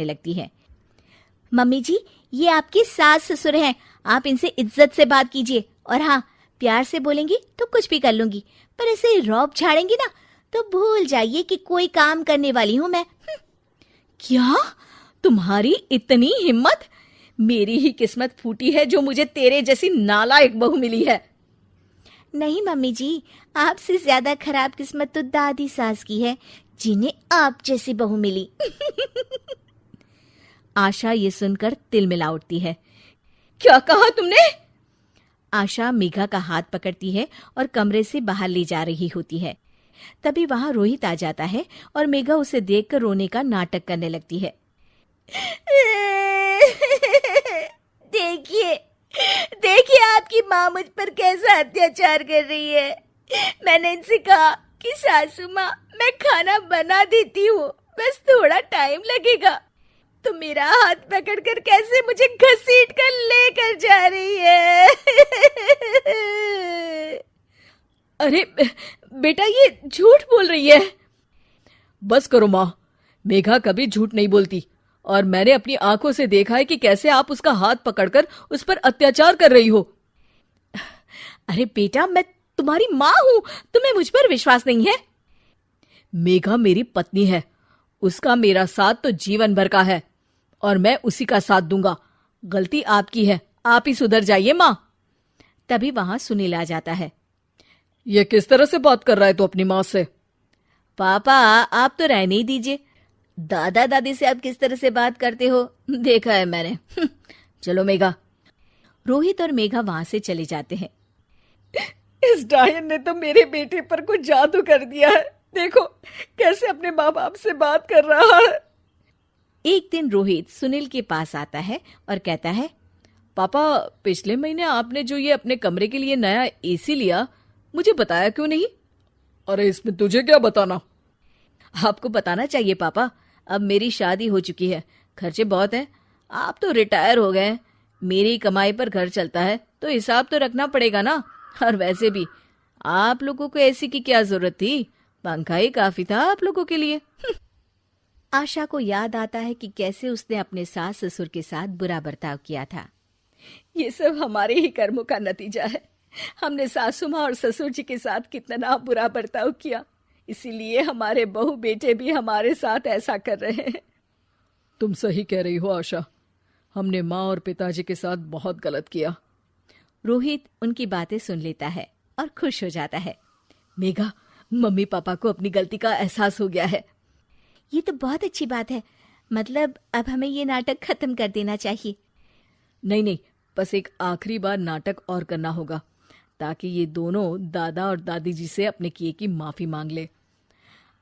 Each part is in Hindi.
लगती है। मम्मी जी, ये आपके सास ससुर हैं, आप इनसे इज्जत से बात कीजिए। और हाँ, प्यार से बोलेंगी तो कुछ भी कर लूंगी, पर ऐसे रौब झाड़ेंगी ना तो भूल जाइए कि कोई काम करने वाली हूं मैं। क्या? तुम्हारी इतनी हिम्मत? मेरी ही किस्मत फूटी है जो मुझे तेरे जैसी नालायक बहू मिली है। नहीं मम्मी जी, आपसे ज्यादा खराब किस्मत तो दादी सास की है, जिन्हें आप जैसी बहू मिली। आशा ये सुनकर तिलमिला उठती है। क्या कहा तुमने? आशा मेघा का हाथ पकड़ती है और कमरे से बाहर ले जा रही होती है। तभी वहां रोहित आ जाता है और मेघा उसे देखकर रोने का नाटक करने लगती है। देखिए देखिए आपकी माँ मुझ पर कैसा अत्याचार कर रही है। मैंने इनसे कहा कि सासू माँ, मैं खाना बना देती हूँ, बस थोड़ा टाइम लगेगा, तो मेरा हाथ पकड़कर कैसे मुझे घसीट कर लेकर जा रही है। अरे बेटा, ये झूठ बोल रही है। बस करो माँ, मेघा कभी झूठ नहीं बोलती और मैंने अपनी आंखों से देखा है कि कैसे आप उसका हाथ पकड़कर उस पर अत्याचार कर रही हो। अरे बेटा, मैं तुम्हारी माँ हूं, तुम्हें मुझ पर विश्वास नहीं है? मेघा मेरी पत्नी है, उसका मेरा साथ तो जीवन भर का है और मैं उसी का साथ दूंगा। गलती आपकी है, आप ही सुधर जाइए माँ। तभी वहां सुनील आ जाता है। ये किस तरह से बात कर रहा है तू अपनी माँ से? पापा, आप तो रहने ही दीजिए। दादा दादी से आप किस तरह से बात करते हो देखा है मैंने। चलो मेघा। रोहित और मेघा वहां से चले जाते हैं। इस डायन ने तो मेरे बेटे पर कुछ जादू कर दिया है। देखो कैसे अपने माँ बाप से बात कर रहा है। एक दिन रोहित सुनील के पास आता है और कहता है, पापा, पिछले महीने आपने जो ये अपने कमरे के लिए नया एसी लिया, मुझे बताया क्यों नहीं? अरे इसमें तुझे क्या बताना? आपको बताना चाहिए पापा, अब मेरी शादी हो चुकी है, खर्चे बहुत हैं, आप तो रिटायर हो गए, मेरी कमाई पर घर चलता है, तो हिसाब तो रखना पड़ेगा ना। और वैसे भी आप लोगों को एसी की क्या जरूरत थी, पंखा ही काफी था आप लोगों के लिए। आशा को याद आता है कि कैसे उसने अपने सास ससुर के साथ बुरा बर्ताव किया था। ये सब हमारे ही कर्मों का नतीजा है। हमने सासू माँ और ससुर जी के साथ कितना बुरा बर्ताव किया, इसीलिए हमारे बहू बेटे भी हमारे साथ ऐसा कर रहे हैं। तुम सही कह रही हो आशा, हमने माँ और पिताजी के साथ बहुत गलत किया। रोहित उनकी बातें सुन लेता है और खुश हो जाता है। मेघा, मम्मी पापा को अपनी गलती का एहसास हो गया है। ये तो बहुत अच्छी बात है, मतलब अब हमें ये नाटक खत्म कर देना चाहिए। नहीं, बस एक आखिरी बार नाटक और करना होगा, ताकि ये दोनों दादा और दादी जी से अपने किए की माफी मांग ले।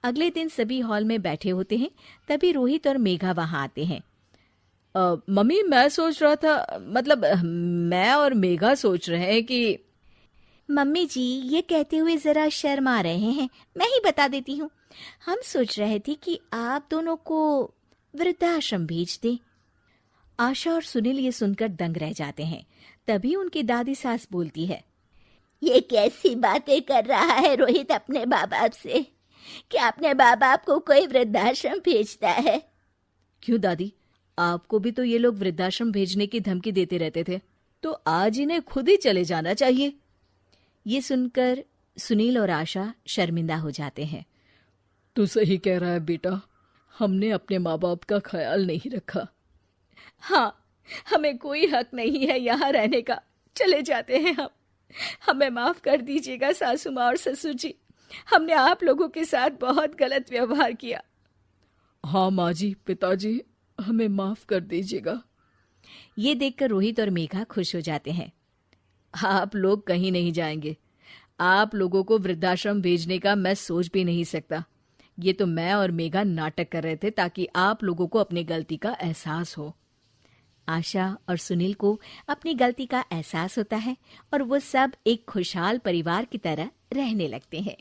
अगले दिन सभी हॉल में बैठे होते हैं, तभी रोहित और मेघा वहां आते हैं। मम्मी, मैं सोच रहा था, मतलब मैं और मेघा सोच रहे हैं कि। मम्मी जी ये कहते हुए जरा शर्मा रहे हैं, मैं ही बता देती हूँ। हम सोच रहे थे कि आप दोनों को वृद्धाश्रम भेज दें। आशा और सुनील ये सुनकर दंग रह जाते हैं। तभी उनकी दादी सास बोलती है, ये कैसी बातें कर रहा है रोहित अपने माँ बाप से? क्या अपने माँ बाप को कोई वृद्धाश्रम भेजता है? क्यों दादी, आपको भी तो ये लोग वृद्धाश्रम भेजने की धमकी देते रहते थे, तो आज इन्हें खुद ही चले जाना चाहिए। ये सुनकर सुनील और आशा शर्मिंदा हो जाते हैं। तू सही कह रहा है बेटा, हमने अपने माँ बाप का ख्याल नहीं रखा। हाँ, हमें कोई हक नहीं है यहाँ रहने का, चले जाते हैं हम। हमें माफ कर दीजिएगा सासू माँ और ससुर जी, हमने आप लोगों के साथ बहुत गलत व्यवहार किया। हाँ माँ जी, पिताजी, हमें माफ कर दीजिएगा। ये देखकर रोहित और मेघा खुश हो जाते हैं। आप लोग कहीं नहीं जाएंगे, आप लोगों को वृद्धाश्रम भेजने का मैं सोच भी नहीं सकता। ये तो मैं और मेघा नाटक कर रहे थे ताकि आप लोगों को अपनी गलती का एहसास हो। आशा और सुनील को अपनी गलती का एहसास होता है और वो सब एक खुशहाल परिवार की तरह रहने लगते हैं।